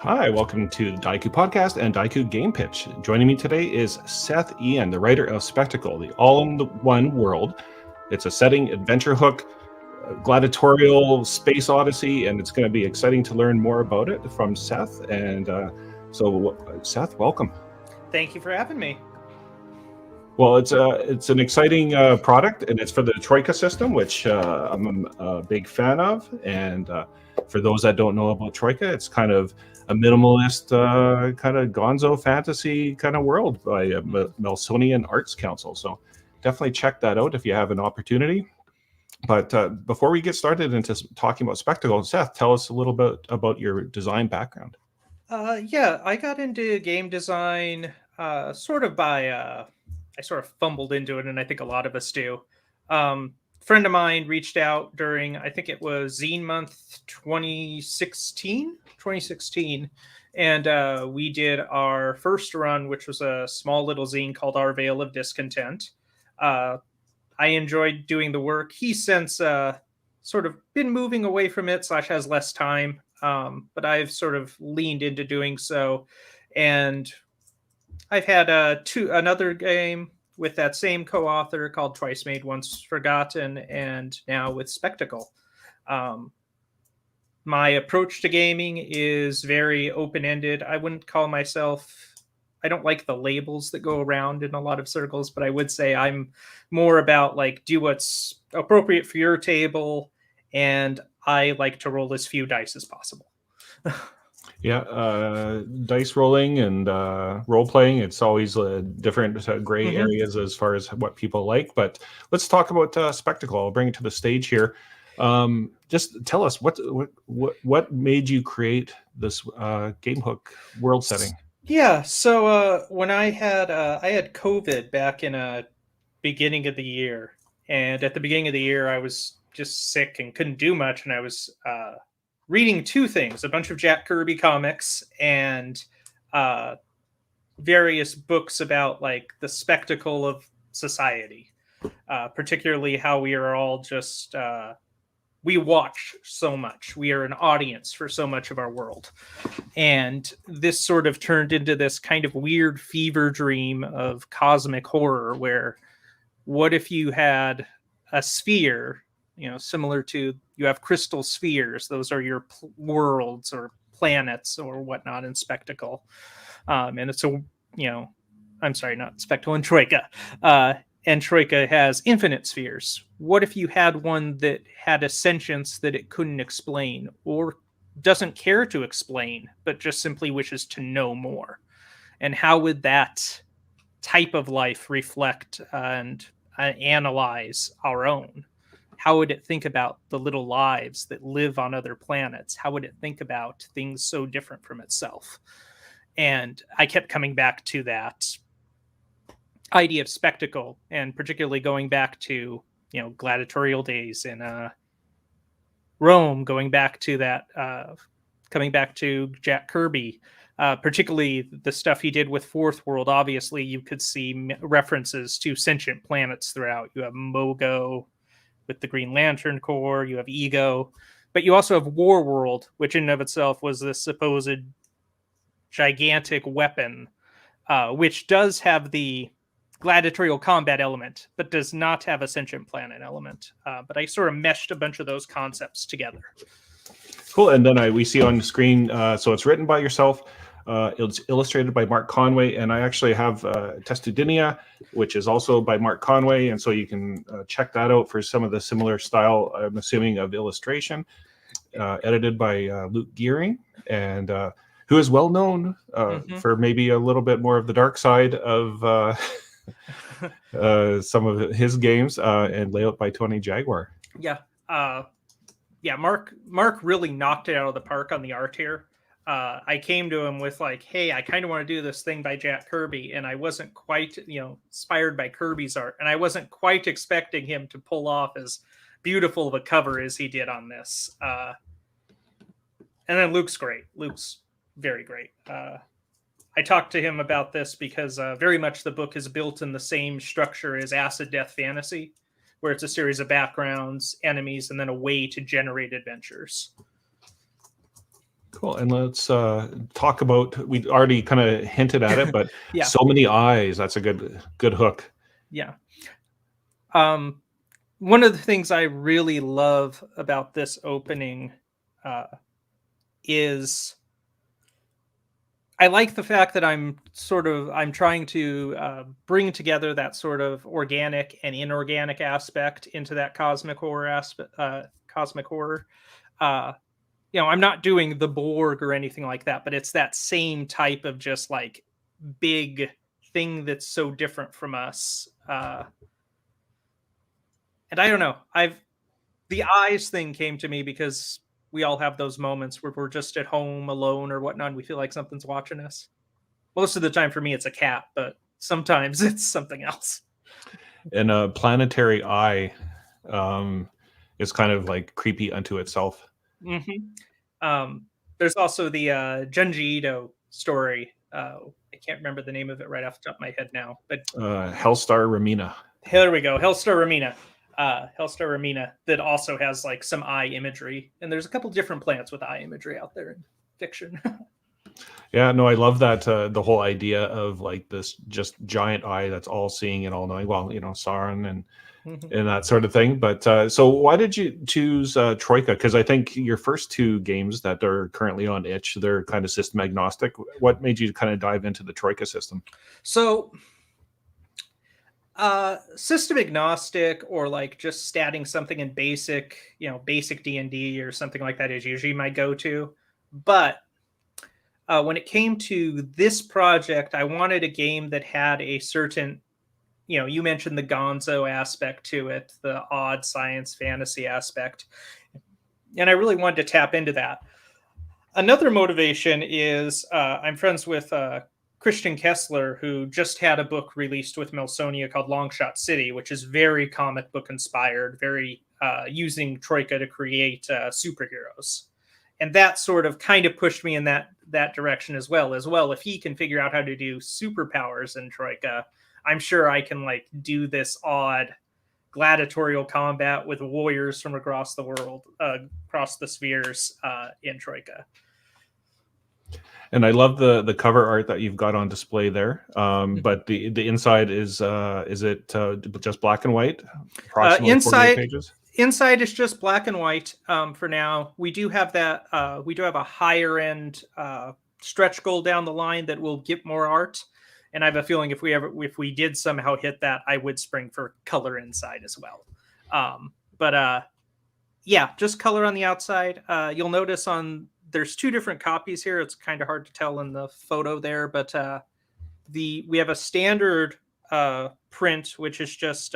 Hi, welcome to the Daiku Podcast and Daiku Game Pitch. Joining me today is Seth Ian, the writer of Spectacle, the all-in-one world. It's a setting, adventure hook, gladiatorial space odyssey, and it's going to be exciting to learn more about it from Seth. And so, Seth, welcome. Thank you for having me. Well, it's an exciting product, and it's for the Troika system, which I'm a big fan of. And for those that don't know about Troika, it's kind of a minimalist, kind of gonzo fantasy kind of world by Melsonian Arts Council. So definitely check that out if you have an opportunity. But before we get started into talking about Spectacle, Seth, tell us a little bit about your design background. Yeah, I got into game design I sort of fumbled into it, and I think a lot of us do. Friend of mine reached out during, I think it was Zine Month 2016, and we did our first run, which was a small little zine called Our Veil of Discontent. I enjoyed doing the work. He's since sort of been moving away from it / has less time, but I've sort of leaned into doing so. And I've had another game with that same co-author called Twice Made, Once Forgotten, and now with Spectacle. My approach to gaming is very open-ended. I wouldn't call myself... I don't like the labels that go around in a lot of circles, but I would say I'm more about like do what's appropriate for your table, and I like to roll as few dice as possible. Yeah, dice rolling and role playing, it's always different gray areas as far as what people like. But let's talk about Spectacle. I'll bring it to the stage here. Just tell us what made you create this game hook world setting? Yeah, so when I had COVID back in beginning of the year, and at the beginning of the year I was just sick and couldn't do much, and I was reading two things: a bunch of Jack Kirby comics and various books about like the spectacle of society, particularly how we are all just we watch so much. We are an audience for so much of our world. And this sort of turned into this kind of weird fever dream of cosmic horror, where what if you had a sphere, similar to, you have crystal spheres. Those are your worlds or planets or whatnot in Spectacle. And it's I'm sorry, not Spectacle, and Troika. And Troika has infinite spheres. What if you had one that had a sentience that it couldn't explain, or doesn't care to explain, but just simply wishes to know more? And how would that type of life reflect and analyze our own? How would it think about the little lives that live on other planets? How would it think about things so different from itself? And I kept coming back to that idea of Spectacle, and particularly going back to gladiatorial days in Rome, going back to that, coming back to Jack Kirby, particularly the stuff he did with Fourth World. Obviously, you could see references to sentient planets throughout. You have Mogo with the Green Lantern Corps, you have Ego, but you also have War World, which in and of itself was this supposed gigantic weapon, which does have the gladiatorial combat element, but does not have a sentient planet element. But I sort of meshed a bunch of those concepts together. Cool. And then we see on the screen, so it's written by yourself. It's illustrated by Mark Conway, and I actually have Testudinia, which is also by Mark Conway, and so you can check that out for some of the similar style, I'm assuming, of illustration. Edited by Luke Gearing, and who is well known for maybe a little bit more of the dark side of some of his games, and layout by Tony Jaguar. Yeah. Mark really knocked it out of the park on the art here. I came to him with like, hey, I kind of want to do this thing by Jack Kirby, and I wasn't quite, inspired by Kirby's art, and I wasn't quite expecting him to pull off as beautiful of a cover as he did on this. And then Luke's great. Luke's very great. I talked to him about this because very much the book is built in the same structure as Acid Death Fantasy, where it's a series of backgrounds, enemies, and then a way to generate adventures. Cool. And let's talk about. We already kind of hinted at it, but Yeah. so many eyes. That's a good hook. Yeah. One of the things I really love about this opening is I like the fact that I'm trying to bring together that sort of organic and inorganic aspect into that cosmic horror aspect. Cosmic horror. I'm not doing the Borg or anything like that, but it's that same type of just like big thing that's so different from us. And I don't know. The eyes thing came to me because we all have those moments where we're just at home alone or whatnot, and we feel like something's watching us. Most of the time for me, it's a cat, but sometimes it's something else. And a planetary eye is kind of like creepy unto itself. Mm-hmm. There's also the Junji Ito story. I can't remember the name of it right off the top of my head now, but Hellstar Remina. Here we go. Hellstar Remina. Hellstar Remina that also has like some eye imagery, and there's a couple different plants with eye imagery out there in fiction. Yeah, no, I love that the whole idea of like this just giant eye that's all seeing and all knowing. Well, Sauron and that sort of thing. But so why did you choose Troika? Because I think your first two games that are currently on itch, they're kind of system agnostic. What made you kind of dive into the Troika system? So system agnostic, or like just statting something in basic D&D or something like that is usually my go-to. But when it came to this project, I wanted a game that had a certain, you mentioned the gonzo aspect to it, the odd science fantasy aspect. And I really wanted to tap into that. Another motivation is I'm friends with Christian Kessler, who just had a book released with Melsonia called Longshot City, which is very comic book inspired, very using Troika to create superheroes. And that sort of kind of pushed me in that direction as well. If he can figure out how to do superpowers in Troika, I'm sure I can like do this odd gladiatorial combat with warriors from across the world, across the spheres in Troika. And I love the cover art that you've got on display there. But the inside is it just black and white? Approximately 48 pages. Inside is just black and white for now. We do have that. We do have a higher end stretch goal down the line that will get more art. And I have a feeling if we did somehow hit that, I would spring for color inside as well. Yeah, just color on the outside. You'll notice there's two different copies here. It's kind of hard to tell in the photo there, but we have a standard print, which is just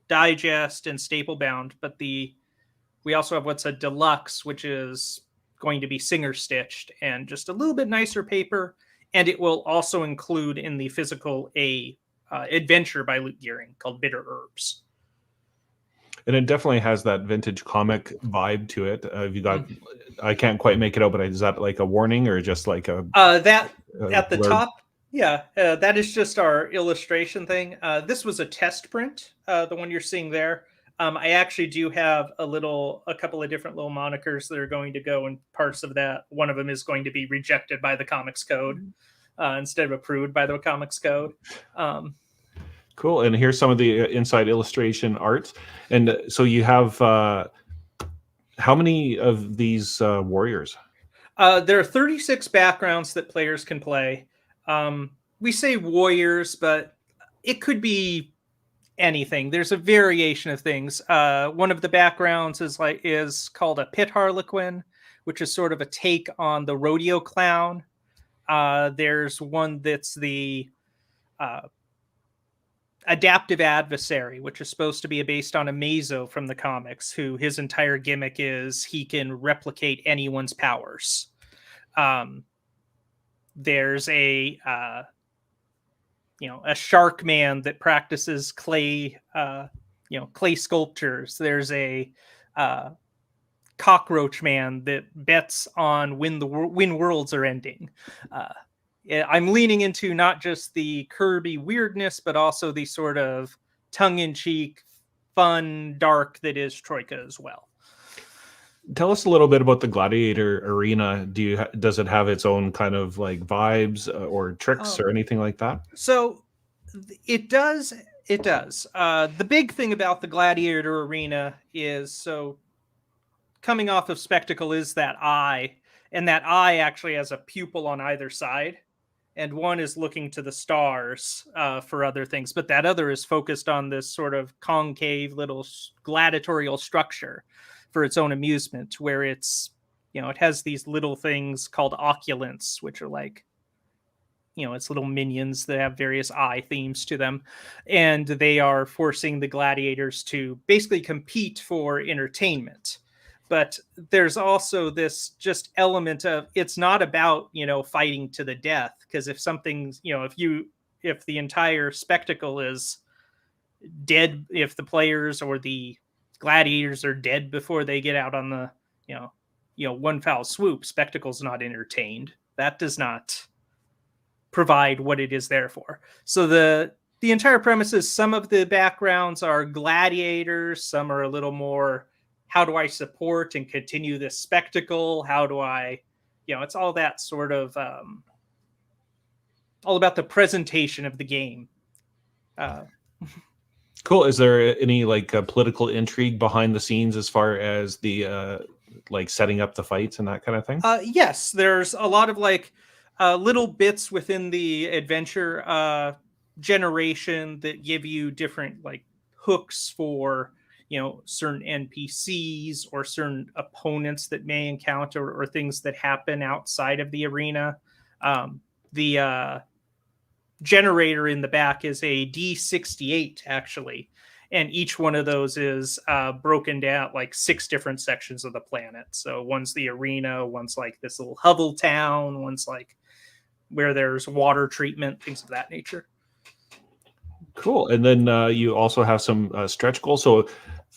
digest and staple bound, but we also have what's a deluxe, which is going to be singer stitched and just a little bit nicer paper. And it will also include in the physical a adventure by Luke Gearing called Bitter Herbs. And it definitely has that vintage comic vibe to it. Have you got? I can't quite make it out, but is that like a warning or just like a that at the top? Yeah, that is just our illustration thing. This was a test print, the one you're seeing there. I actually do have a couple of different little monikers that are going to go in parts of that. One of them is going to be rejected by the Comics Code instead of approved by the Comics Code. Cool. And here's some of the inside illustration art. And so you have how many of these warriors? There are 36 backgrounds that players can play. We say warriors, but it could be anything. There's a variation of things. One of the backgrounds is called a pit harlequin, which is sort of a take on the rodeo clown. There's one that's the adaptive adversary, which is supposed to be based on a Mazo from the comics, who his entire gimmick is he can replicate anyone's powers. There's a shark man that practices clay sculptures. There's a cockroach man that bets on when worlds are ending. I'm leaning into not just the Kirby weirdness, but also the sort of tongue-in-cheek, fun, dark that is Troika as well. Tell us a little bit about the Gladiator arena. Does it have its own kind of like vibes or tricks or anything like that? So it does. It does. The big thing about the Gladiator arena is, so coming off of Spectacle is that eye, and that eye actually has a pupil on either side, and one is looking to the stars for other things, but that other is focused on this sort of concave little gladiatorial structure for its own amusement, where it's, it has these little things called oculants, which are like, it's little minions that have various eye themes to them, and they are forcing the gladiators to basically compete for entertainment. But there's also this just element of, it's not about, fighting to the death, because if something's, if the entire spectacle is dead, if the players or the gladiators are dead before they get out on the, one foul swoop, spectacle's not entertained. That does not provide what it is there for. So the entire premise is, some of the backgrounds are gladiators, some are a little more, how do I support and continue this spectacle? How do I, it's all that sort of, all about the presentation of the game. Cool. Is there any like political intrigue behind the scenes as far as the like setting up the fights and that kind of thing? Yes, there's a lot of like little bits within the adventure generation that give you different like hooks for, certain NPCs or certain opponents that may encounter, or things that happen outside of the arena. The generator in the back is a D68 actually, and each one of those is broken down like 6 different sections of the planet. So one's the arena, one's like this little hovel town, one's like where there's water treatment, things of that nature. Cool. And then you also have some stretch goals. So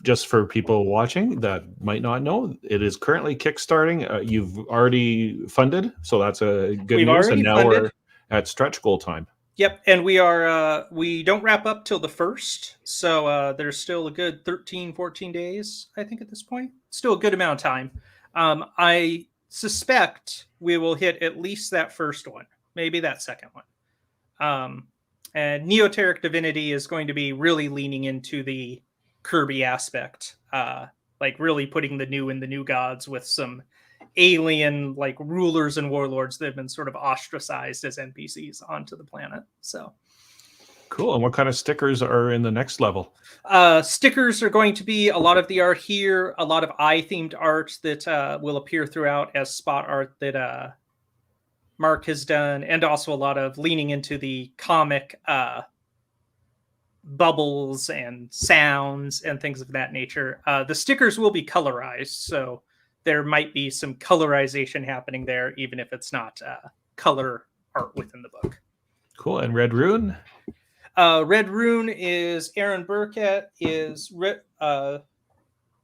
just for people watching that might not know, it is currently kickstarting. You've already funded, so that's a good news. And now funded. We're at stretch goal time. Yep, and we are we don't wrap up till the 1st, so there's still a good 13-14 days, I think, at this point. Still a good amount of time. I suspect we will hit at least that first one, maybe that second one. And Neoteric Divinity is going to be really leaning into the Kirby aspect, like really putting the new in the new gods with some alien like rulers and warlords that have been sort of ostracized as NPCs onto the planet. So cool. And what kind of stickers are in the next level? Stickers are going to be a lot of the art here, a lot of eye themed art that will appear throughout as spot art that Mark has done, and also a lot of leaning into the comic bubbles and sounds and things of that nature. The stickers will be colorized, so there might be some colorization happening there, even if it's not color art within the book. Cool. And Red Rune? Red Rune is Aaron Burkett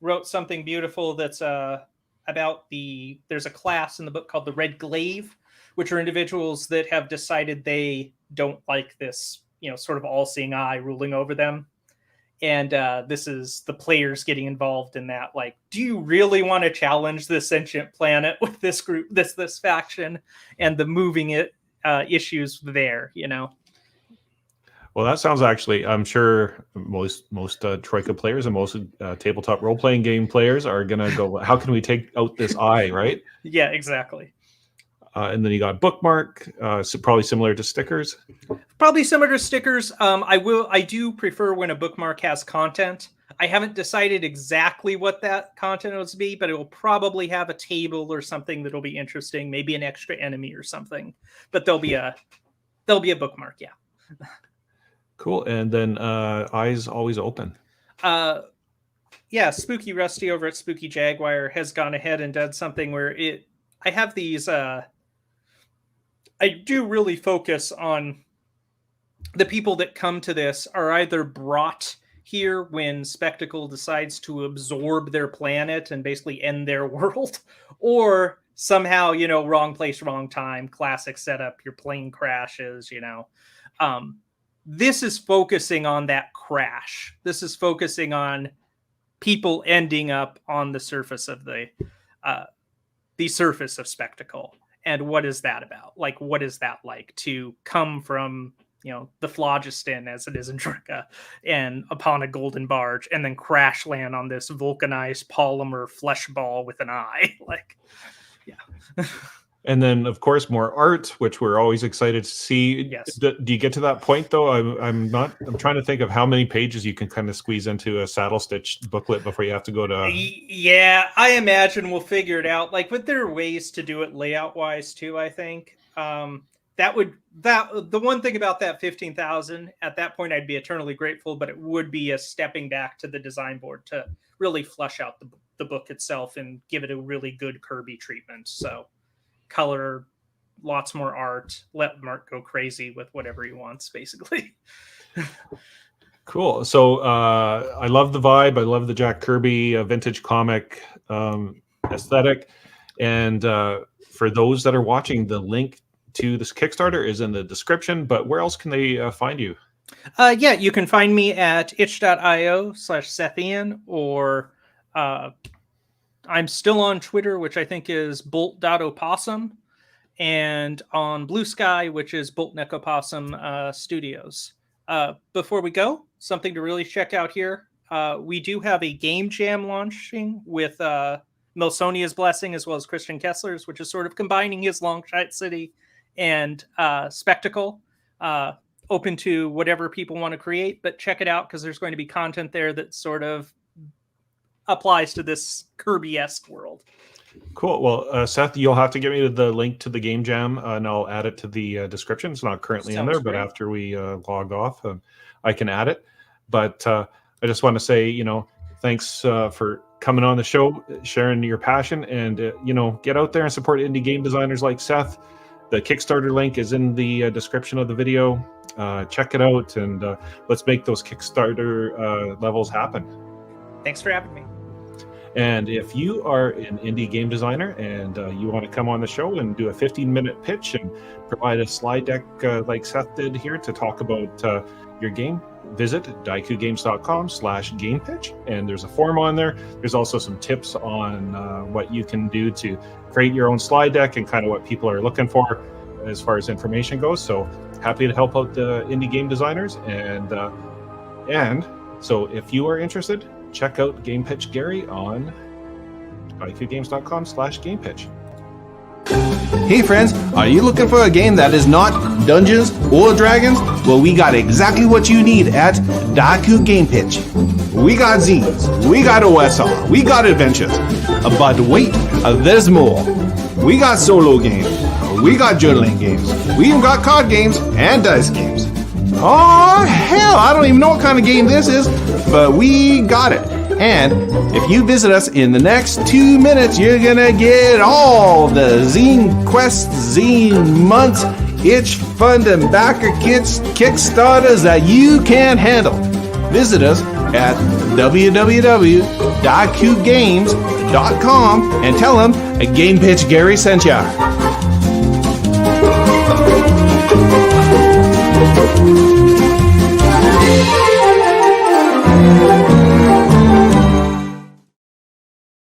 wrote something beautiful that's about there's a class in the book called the Red Glaive, which are individuals that have decided they don't like this, sort of all-seeing eye ruling over them. And this is the players getting involved in that. Like, do you really want to challenge this sentient planet with this group, this faction, and the moving it issues there, Well, that sounds actually, I'm sure most Troika players and most tabletop role-playing game players are going to go, how can we take out this eye, right? Yeah, exactly. And then you got bookmark, so probably similar to stickers. Probably similar to stickers. I do prefer when a bookmark has content. I haven't decided exactly what that content will be, but it will probably have a table or something that'll be interesting, maybe an extra enemy or something. But there'll be a bookmark, yeah. Cool. And then eyes always open. Yeah, Spooky Rusty over at Spooky Jaguar has gone ahead and done something where I have these I do really focus on the people that come to this are either brought here when Spectacle decides to absorb their planet and basically end their world, or somehow, wrong place, wrong time, classic setup, your plane crashes, This is focusing on that crash. This is focusing on people ending up on the surface of the surface of spectacle. And what is that about? Like, what is that like to come from, the phlogiston, as it is in Troika, and upon a golden barge, and then crash land on this vulcanized polymer flesh ball with an eye? Like, yeah. And then, of course, more art, which we're always excited to see. Yes. Do you get to that point, though? I'm trying to think of how many pages you can kind of squeeze into a saddle stitch booklet before you have to go to... Yeah, I imagine we'll figure it out. Like, but there are ways to do it layout-wise, too, I think. The one thing about that 15,000, at that point, I'd be eternally grateful, but it would be a stepping back to the design board to really flesh out the book itself and give it a really good Kirby treatment. So... color, lots more art, let Mark go crazy with whatever he wants, basically. Cool. So I love the vibe. I love the Jack Kirby vintage comic aesthetic. And for those that are watching, the link to this Kickstarter is in the description, but where else can they find you? Yeah, you can find me at itch.io/Seth Ian, or I'm still on Twitter, which I think is bolt.opossum, and on Blue Sky, which is Bolt-Neck-Opossum Studios. Before we go, something to really check out here. We do have a game jam launching with Milsonia's blessing, as well as Christian Kessler's, which is sort of combining his Longshot City and Spectacle. Open to whatever people want to create, but check it out because there's going to be content there that sort of applies to this Kirby-esque world. Cool. Well, Seth, you'll have to give me the link to the game jam, and I'll add it to the description. It's not currently in there, but after we log off, I can add it. But I just want to say, thanks for coming on the show, sharing your passion, and get out there and support indie game designers like Seth. The Kickstarter link is in the description of the video. Check it out, and let's make those Kickstarter levels happen. Thanks for having me. And if you are an indie game designer and you want to come on the show and do a 15-minute pitch and provide a slide deck like Seth did here to talk about your game, visit daikugames.com/gamepitch, and there's a form on there. There's also some tips on what you can do to create your own slide deck and kind of what people are looking for as far as information goes. So happy to help out the indie game designers. And so if you are interested, check out Game Pitch Gary on daikugames.com/gamepitch. Hey friends, are you looking for a game that is not Dungeons or Dragons? Well, we got exactly what you need at Daiku Game Pitch. We got zines, we got OSR, we got adventures. But wait, there's more. We got solo games, we got journaling games, we even got card games and dice games. Oh hell, I don't even know what kind of game this is, but we got it. And if you visit us in the next 2 minutes, you're gonna get all the Zine Quest, Zine Months, Itch Fund and Backer Kits, Kickstarters that you can handle. Visit us at www.daikugames.com and tell them Game Pitch Gary sent ya.